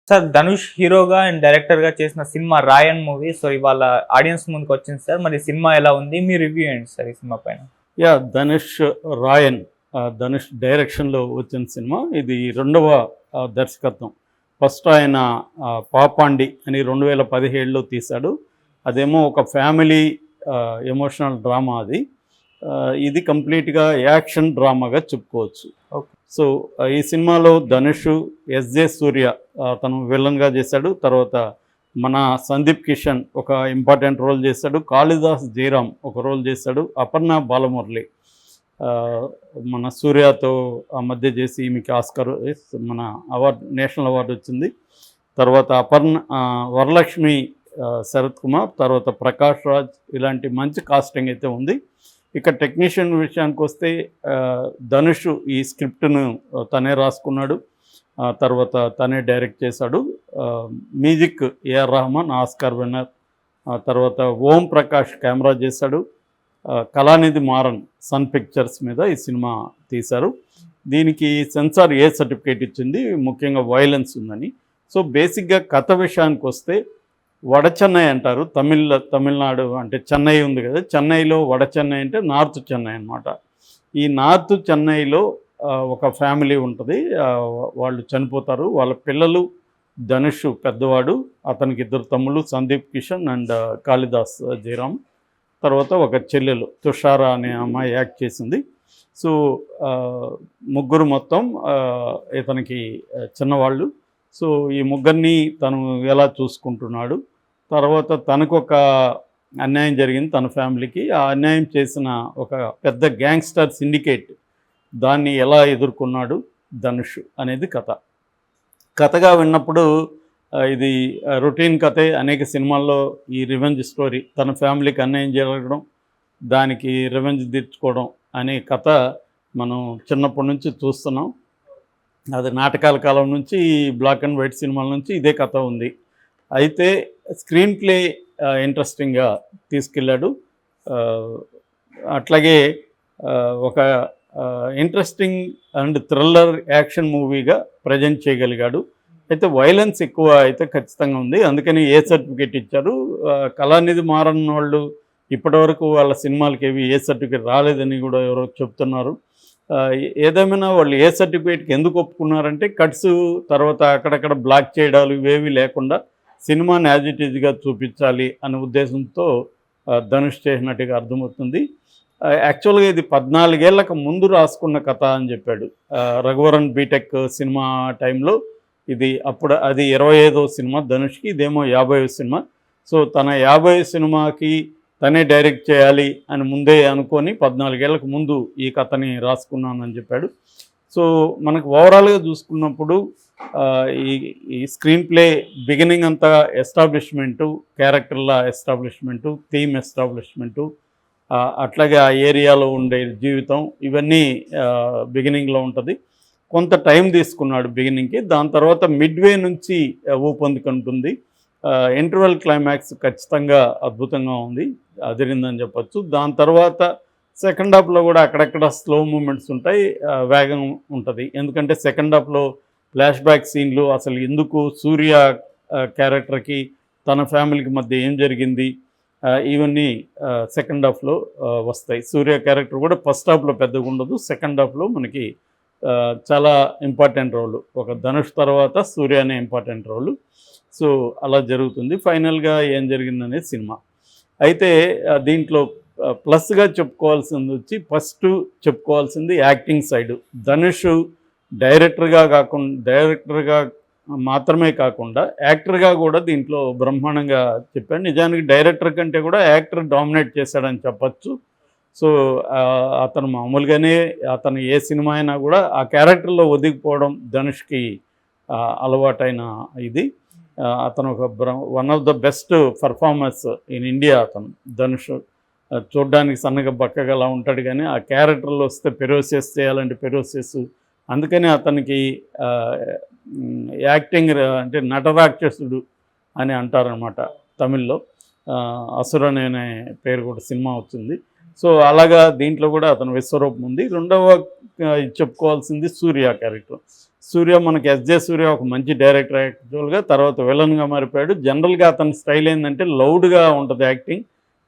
Sir Dhanush హీరోగా and డైరెక్టర్గా చేసిన సినిమా రాయన్ మూవీ సో ఇవాళ ఆడియన్స్ ముందుకు వచ్చింది సార్. మరి సినిమా ఎలా ఉంది, మీ రివ్యూ ఏంటి సార్ ఈ సినిమా పైన? ధనుష్ రాయన్ ధనుష్ డైరెక్షన్లో వచ్చిన సినిమా. ఇది రెండవ దర్శకత్వం. ఫస్ట్ ఆయన పాపాండి అని 2017లో తీశాడు. అదేమో ఒక ఫ్యామిలీ ఎమోషనల్ డ్రామా. అది ఇది కంప్లీట్గా యాక్షన్ డ్రామాగా చెప్పుకోవచ్చు. సో ఈ సినిమాలో ధనుష్, ఎస్జే సూర్య తను విలన్గా చేశాడు. తర్వాత మన సందీప్ కిషన్ ఒక ఇంపార్టెంట్ రోల్ చేశాడు. కాళిదాస్ జయరామ్ ఒక రోల్ చేశాడు. అపర్ణ బాలమురళి మన సూర్యతో ఆ మధ్య చేసి ఈమెకి ఆస్కార్ మన అవార్డు, నేషనల్ అవార్డు వచ్చింది. తర్వాత వరలక్ష్మి శరత్ కుమార్, తర్వాత ప్రకాష్ రాజ్, ఇలాంటి మంచి కాస్టింగ్ అయితే ఉంది. ఇక టెక్నీషియన్ విషయానికి వస్తే ధనుష్ ఈ స్క్రిప్ట్ను తనే రాసుకున్నాడు. తర్వాత తనే డైరెక్ట్ చేశాడు. Music AR Rahman, Oscar winner. తర్వాత ఓం ప్రకాష్ కెమెరా చేశాడు. కళానిధి మారన్ సన్ పిక్చర్స్ మీద ఈ సినిమా తీశారు. దీనికి సెన్సార్ ఏ సర్టిఫికేట్ ఇచ్చింది, ముఖ్యంగా వైలెన్స్ ఉందని. సో బేసిక్గా కథ విషయానికి వస్తే వడచెన్నై అంటారు. తమిళనాడు అంటే చెన్నై ఉంది కదా, చెన్నైలో వడచెన్నై అంటే నార్త్ చెన్నై అన్నమాట. ఈ నార్త్ చెన్నైలో ఒక ఫ్యామిలీ ఉంటుంది. వాళ్ళు చనిపోతారు. వాళ్ళ పిల్లలు ధనుష్ పెద్దవాడు, అతనికి 2 తమ్ముళ్ళు, సందీప్ కిషన్ అండ్ కాళిదాస్ జయరామ్. తర్వాత ఒక చెల్లెలు తుషారా అనే అమ్మాయి యాక్ట్ చేసింది. సో ముగ్గురు మొత్తం ఇతనికి చిన్నవాళ్ళు. సో ఈ ముగ్గురిని తను ఎలా చూసుకుంటున్నాడు. తర్వాత తనకు ఒక అన్యాయం జరిగింది తన ఫ్యామిలీకి. ఆ అన్యాయం చేసిన ఒక పెద్ద గ్యాంగ్స్టర్ సిండికేట్, దాన్ని ఎలా ఎదుర్కొన్నాడు ధనుష్ అనేది కథగా విన్నప్పుడు ఇది రొటీన్ కథే. అనేక సినిమాల్లో ఈ రివెంజ్ స్టోరీ, తన ఫ్యామిలీకి అన్యాయం జరగడం, దానికి రివెంజ్ తీర్చుకోవడం అనే కథ మనం చిన్నప్పటి నుంచి చూస్తున్నాం. అది నాటకాల కాలం నుంచి, బ్లాక్ అండ్ వైట్ సినిమాల నుంచి ఇదే కథ ఉంది. అయితే స్క్రీన్ ప్లే ఇంట్రెస్టింగ్గా తీసుకెళ్ళాడు. అట్లాగే ఒక ఇంట్రెస్టింగ్ అండ్ థ్రిల్లర్ యాక్షన్ మూవీగా ప్రజెంట్ చేయగలిగాడు. అయితే వైలెన్స్ ఎక్కువ అయితే ఖచ్చితంగా ఉంది, అందుకని ఏ సర్టిఫికేట్ ఇచ్చారు. కళానిధి మారన్ వాళ్ళు ఇప్పటివరకు వాళ్ళ సినిమాలకి ఏవి ఏ సర్టిఫికేట్ రాలేదని కూడా ఎవరో చెప్తున్నారు. ఏదేమైనా వాళ్ళు ఏ సర్టిఫికేట్కి ఎందుకు ఒప్పుకున్నారంటే కట్స్, తర్వాత అక్కడక్కడ బ్లాక్ చేయడాలు ఇవేవి లేకుండా సినిమాని యాజ్ ఇట్ ఈజ్గా చూపించాలి అనే ఉద్దేశంతో ధనుష్ చేసినట్టుగా అర్థమవుతుంది. యాక్చువల్గా ఇది 14 ఏళ్లకు ముందు రాసుకున్న కథ అని చెప్పాడు. రఘువరన్ బీటెక్ సినిమా టైంలో ఇది, అప్పుడు అది 25వ సినిమా ధనుష్కి, ఇదేమో 50వ సినిమా. సో తన 50వ సినిమాకి తనే డైరెక్ట్ చేయాలి అని ముందే అనుకొని 14 ఏళ్లకు ముందు ఈ కథని రాసుకున్నానని చెప్పాడు. సో మనకు ఓవరాల్గా చూసుకున్నప్పుడు ఈ స్క్రీన్ ప్లే బిగినింగ్ అంతా ఎస్టాబ్లిష్మెంటు, క్యారెక్టర్ల ఎస్టాబ్లిష్మెంటు, థీమ్ ఎస్టాబ్లిష్మెంటు, అట్లాగే ఆ ఏరియాలో ఉండే జీవితం, ఇవన్నీ బిగినింగ్లో ఉంటుంది. కొంత టైం తీసుకున్నాడు బిగినింగ్కి. దాని తర్వాత మిడ్వే నుంచి ఊపందుకుంటుంది. ఇంటర్వెల్ క్లైమాక్స్ ఖచ్చితంగా అద్భుతంగా ఉంది, అదిరిందని చెప్పచ్చు. దాని తర్వాత సెకండ్ హాఫ్లో కూడా అక్కడక్కడ స్లో మూమెంట్స్ ఉంటాయి, వేగం ఉంటుంది. ఎందుకంటే సెకండ్ హాఫ్లో ఫ్లాష్ బ్యాక్ సీన్లు, అసలు ఎందుకు సూర్య క్యారెక్టర్కి తన ఫ్యామిలీకి మధ్య ఏం జరిగింది, ఇవన్నీ సెకండ్ హాఫ్లో వస్తాయి. సూర్య క్యారెక్టర్ కూడా ఫస్ట్ హాఫ్లో పెద్దగా ఉండదు, సెకండ్ హాఫ్లో మనకి చాలా ఇంపార్టెంట్ రోల్. ఒక ధనుష్ తర్వాత సూర్య అనే ఇంపార్టెంట్ రోల్. సో అలా జరుగుతుంది. ఫైనల్గా ఏం జరిగిందనేది సినిమా. అయితే దీంట్లో ప్లస్గా చెప్పుకోవాల్సింది వచ్చి, ఫస్ట్ చెప్పుకోవాల్సింది యాక్టింగ్ సైడు. ధనుష్ డైరెక్టర్గా మాత్రమే కాకుండా యాక్టర్గా కూడా దీంట్లో బ్రహ్మాండంగా చెప్పాడు. నిజానికి డైరెక్టర్ కంటే కూడా యాక్టర్ డామినేట్ చేశాడని చెప్పచ్చు. సో అతను మామూలుగానే అతను ఏ సినిమా అయినా కూడా ఆ క్యారెక్టర్లో ఒదిగిపోవడం ధనుష్కి అలవాటైన ఇది. అతను ఒక one of the best performers in India. అతను ధనుష్ చూడ్డానికి సన్నగా బక్కగా అలా ఉంటాడు, కానీ ఆ క్యారెక్టర్లో వస్తే పెరోసియస్ చేయాలంటే పెరోసియస్. అందుకని అతనికి యాక్టింగ్ అంటే నటరాక్షసుడు అని అంటారనమాట తమిళ్లో. అసురన్ అనే పేరు కూడా సినిమా వచ్చింది. సో అలాగా దీంట్లో కూడా అతను విశ్వరూపం ఉంది. రెండవ చెప్పుకోవాల్సింది సూర్య క్యారెక్టర్. సూర్య మనకి ఎస్జే సూర్య ఒక మంచి డైరెక్టర్ యాక్చువల్గా, తర్వాత విలన్గా మారిపోయాడు. జనరల్గా అతని స్టైల్ ఏంటంటే లౌడ్గా ఉంటుంది యాక్టింగ్,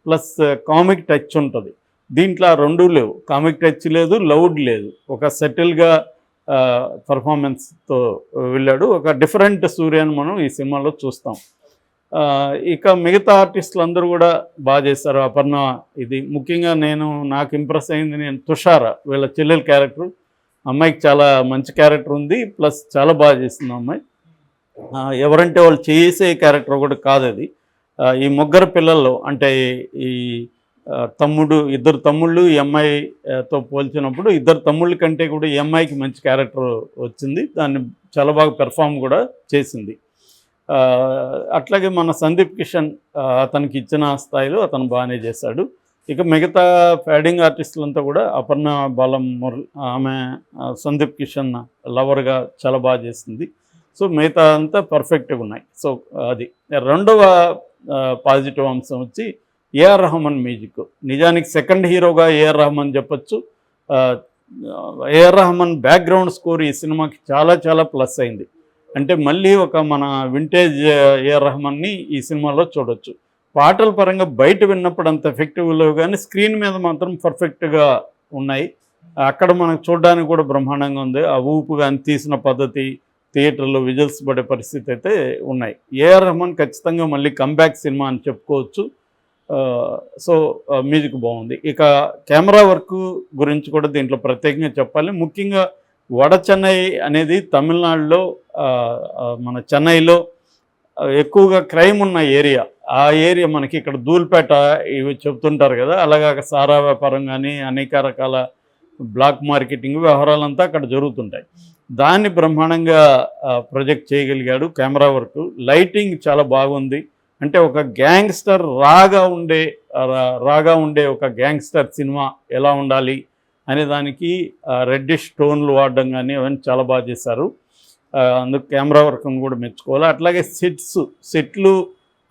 ప్లస్ కామిక్ టచ్ ఉంటుంది. దీంట్లో ఆ రెండూ లేవు, కామిక్ టచ్ లేదు, లౌడ్ లేదు, ఒక సెటిల్గా పర్ఫార్మెన్స్తో వెళ్ళాడు. ఒక డిఫరెంట్ సూర్యని మనం ఈ సినిమాలో చూస్తాం. ఇక మిగతా ఆర్టిస్టులు అందరూ కూడా బాగా చేశారు. అపర్ణ, ఇది ముఖ్యంగా నాకు ఇంప్రెస్ అయింది, తుషార వీళ్ళ చెల్లెల క్యారెక్టర్, అమ్మాయికి చాలా మంచి క్యారెక్టర్ ఉంది, ప్లస్ చాలా బాగా చేస్తుంది అమ్మాయి. ఎవరంటే వాళ్ళు చేసే క్యారెక్టర్ కూడా కాదు అది. ఈ ముగ్గురు పిల్లల్లో అంటే ఈ ఇద్దరు తమ్ముళ్ళు ఈ అమ్మాయితో పోల్చినప్పుడు ఇద్దరు తమ్ముళ్ళ కంటే కూడా ఈ అమ్మాయికి మంచి క్యారెక్టర్ వచ్చింది, దాన్ని చాలా బాగా పెర్ఫామ్ కూడా చేసింది. అట్లాగే మన సందీప్ కిషన్ అతనికి ఇచ్చిన స్థాయిలో అతను బాగానే చేశాడు. ఇక మిగతా ప్యాడింగ్ ఆర్టిస్టులంతా కూడా అపర్ణ బాలం ఆమె సందీప్ కిషన్ లవర్గా చాలా బాగా చేసింది. సో మిగతా అంతా పర్ఫెక్ట్గా ఉన్నాయి. సో అది రెండవ పాజిటివ్ అంశం వచ్చి ఏఆర్ రెహమాన్ మ్యూజిక్. నిజానికి సెకండ్ హీరోగా ఏఆర్ రెహమాన్ చెప్పచ్చు. ఏఆర్ రెహమాన్ బ్యాక్గ్రౌండ్ స్కోర్ ఈ సినిమాకి చాలా చాలా ప్లస్ అయింది. అంటే మళ్ళీ ఒక మన వింటేజ్ ఏఆర్ రెహమాన్ని ఈ సినిమాలో చూడొచ్చు. పాటల పరంగా బయట విన్నప్పుడు అంత ఎఫెక్టివ్ లేవు, కానీ స్క్రీన్ మీద మాత్రం పర్ఫెక్ట్గా ఉన్నాయి. అక్కడ మనకు చూడడానికి కూడా బ్రహ్మాండంగా ఉంది. ఆ ఊపు కానీ తీసిన పద్ధతి, థియేటర్లో విజువల్స్ పడే పరిస్థితి అయితే ఉన్నాయి. ఏఆర్ రెహమాన్ ఖచ్చితంగా మళ్ళీ కంబ్యాక్ సినిమా అని చెప్పుకోవచ్చు. సో మ్యూజిక్ బాగుంది. ఇక కెమెరా వర్క్ గురించి కూడా దీంట్లో ప్రత్యేకంగా చెప్పాలి. ముఖ్యంగా వడ చెన్నై అనేది తమిళనాడులో, మన చెన్నైలో ఎక్కువగా క్రైమ్ ఉన్న ఏరియా. ఆ ఏరియా మనకి ఇక్కడ ధూల్పేట ఇవి చెప్తుంటారు కదా, అలాగా సారా వ్యాపారం కానీ అనేక రకాల బ్లాక్ మార్కెటింగ్ వ్యవహారాలంతా అక్కడ జరుగుతుంటాయి. దాన్ని బ్రహ్మాండంగా ప్రొజెక్ట్ చేయగలిగాడు. కెమెరా వర్క్, లైటింగ్ చాలా బాగుంది. అంటే ఒక గ్యాంగ్స్టర్ రాగా ఉండే ఒక గ్యాంగ్స్టర్ సినిమా ఎలా ఉండాలి అనే దానికి రెడ్డిష్ టోన్లు వాడడం కానీ అవన్నీ చాలా బాగా చేశారు. అందుకు కెమెరా వర్క్ను కూడా మెచ్చుకోవాలి. అట్లాగే సెట్లు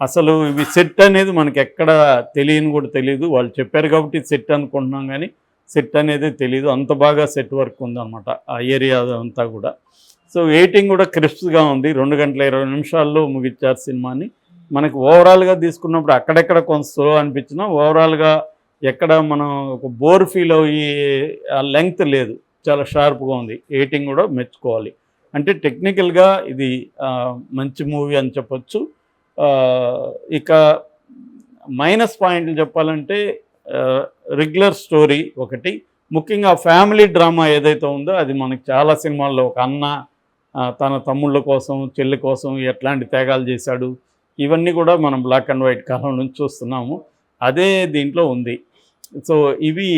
అసలు ఇవి సెట్ అనేది మనకి ఎక్కడ తెలియని కూడా తెలియదు. వాళ్ళు చెప్పారు కాబట్టి సెట్ అనుకుంటున్నాం, కానీ సెట్ అనేది తెలియదు. అంత బాగా సెట్ వర్క్ ఉందన్నమాట ఆ ఏరియా అంతా కూడా. సో ఎడిటింగ్ కూడా క్రిస్ప్గా ఉంది. 2 గంటల 20 నిమిషాల్లో ముగించారు సినిమాని. మనకి ఓవరాల్గా తీసుకున్నప్పుడు అక్కడెక్కడ కొంత స్లో అనిపించినా ఓవరాల్గా ఎక్కడ మనం ఒక బోర్ ఫీల్ అయ్యి లెంగ్త్ లేదు, చాలా షార్ప్గా ఉంది. ఎడిటింగ్ కూడా మెచ్చుకోవాలి. అంటే టెక్నికల్గా ఇది మంచి మూవీ అని చెప్పొచ్చు. ఇక మైనస్ పాయింట్లు చెప్పాలంటే రెగ్యులర్ స్టోరీ ఒకటి, ముఖ్యంగా ఫ్యామిలీ డ్రామా ఏదైతే ఉందో అది మనకి చాలా సినిమాల్లో ఒక అన్న తన తమ్ముళ్ళ కోసం చెల్లి కోసం ఎట్లాంటి త్యాగాలు చేశాడు, ఇవన్నీ కూడా మనం బ్లాక్ అండ్ వైట్ కాలం నుంచి చూస్తున్నాము. అదే దీంట్లో ఉంది. సో ఇవి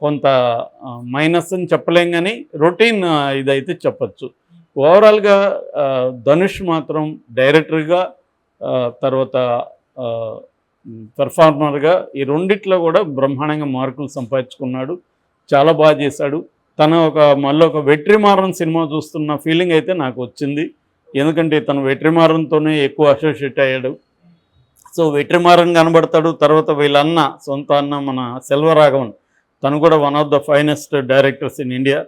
కొంత మైనస్ అని చెప్పలేం, కానీ రొటీన్ ఇదైతే చెప్పచ్చు. ఓవరాల్గా ధనుష్ మాత్రం డైరెక్టర్గా తర్వాత పెర్ఫార్మర్గా ఈ రెండిట్లో కూడా బ్రహ్మాండంగా మార్కులు సంపాదించుకున్నాడు. చాలా బాగా చేశాడు. మళ్ళీ ఒక వెట్రిమారన్ సినిమా చూస్తున్న ఫీలింగ్ అయితే నాకు వచ్చింది. ఎందుకంటే తను వెట్రిమారన్తోనే ఎక్కువ అసోసియేట్ అయ్యాడు. సో వెట్రిమారన్ కనబడతాడు. తర్వాత వీళ్ళన్న సొంత అన్న మన సెల్వరాఘవన్, తను కూడా one of the finest directors in India.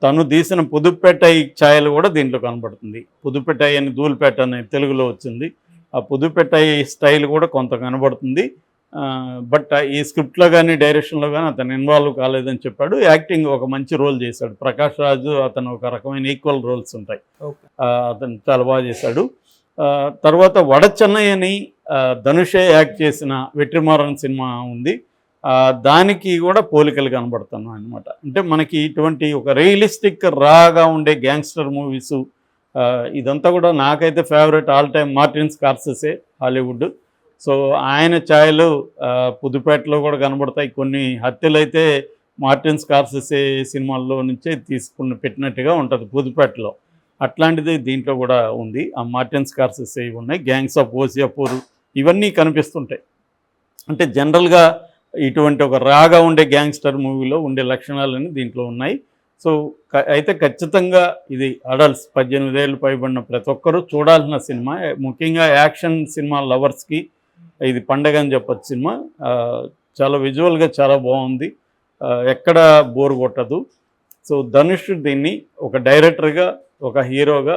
తను తీసిన పుదుపేటై ఛాయలు కూడా దీంట్లో కనబడుతుంది. పుదుపేటై అని ధూల్పేట అని తెలుగులో వచ్చింది. ఆ పుదుపేటై స్టైల్ కూడా కొంత కనబడుతుంది. బట్ ఈ స్క్రిప్ట్లో కానీ డైరెక్షన్లో కానీ అతను ఇన్వాల్వ్ కాలేదని చెప్పాడు. యాక్టింగ్ ఒక మంచి రోల్ చేశాడు. ప్రకాష్ రాజు అతను ఒక రకమైన ఈక్వల్ రోల్స్ ఉంటాయి. అతను చాలా బాగా చేశాడు. తర్వాత వడ చెన్నై అని ధనుషే యాక్ట్ చేసిన వెట్రిమారన్ సినిమా ఉంది. దానికి కూడా పోలికలు కనబడుతున్నాయి అన్నమాట. అంటే మనకి ఇటువంటి ఒక రియలిస్టిక్ రాగా ఉండే గ్యాంగ్స్టర్ మూవీసు, ఇదంతా కూడా నాకైతే favourite all time Martin Scorsese, Hollywood. So ఆయన ఛాయలు పుదుపేటలో కూడా కనబడతాయి. కొన్ని హత్యలు అయితే మార్టిన్ స్కార్సెసే సినిమాల్లో నుంచే పెట్టినట్టుగా ఉంటుంది పుదుపేటలో. అట్లాంటిది దీంట్లో కూడా ఉంది. ఆ మార్టిన్ స్కార్సెసే ఉన్నాయి. గ్యాంగ్స్ ఆఫ్ ఓసియాపూర్ ఇవన్నీ కనిపిస్తుంటాయి. అంటే జనరల్గా ఇటువంటి ఒక రాగా ఉండే గ్యాంగ్స్టర్ మూవీలో ఉండే లక్షణాలన్నీ దీంట్లో ఉన్నాయి. సో అయితే ఖచ్చితంగా ఇది అడల్ట్స్ 18 ఏళ్ళు పైబడిన ప్రతి ఒక్కరూ చూడాల్సిన సినిమా. ముఖ్యంగా యాక్షన్ సినిమా లవర్స్కి ఇది పండగ అని చెప్పచ్చు. సినిమా చాలా విజువల్గా చాలా బాగుంది, ఎక్కడ బోర్ కొట్టదు. సో ధనుష్ దీన్ని ఒక డైరెక్టర్గా, ఒక హీరోగా